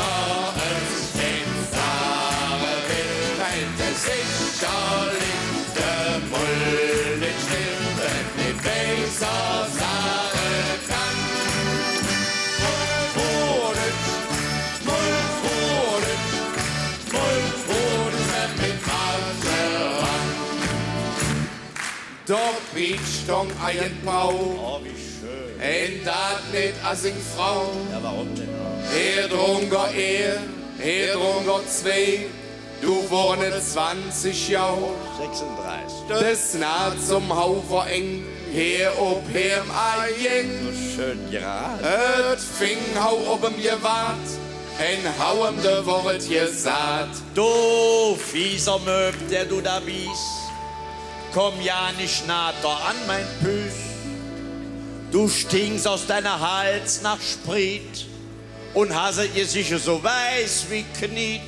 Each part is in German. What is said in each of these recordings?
es den Sache will, meint es sicherlich, der Mull nicht stimmt, nicht besser sagen kann. Dort bietscht ein Bau, Oh, wie schön. en dat nicht als in Frau. Ja, warum denn? Er drunter zwei, du wohne 20 Jahre. 36. Das nah zum Haufer eng, her ob hem ein. So schön gerade. Et fing hau oben je wart, en hauem de Wort je saat. Du fieser Möb, der du da biest. Komm ja nicht nah da an, mein Püß. Du stinkst aus deiner Hals nach Sprit und hasse ihr sicher so weiß wie Kniet.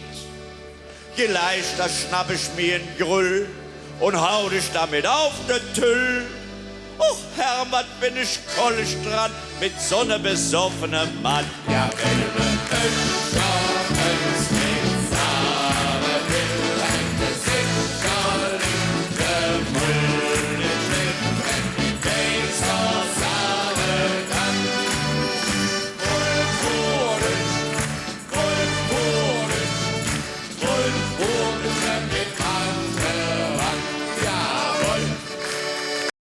Gleich da schnapp ich mir ein Grüll und hau dich damit auf den Tüll. Och, Herr, was bin ich kollig dran mit so ne besoffene Mann. Ja, wenn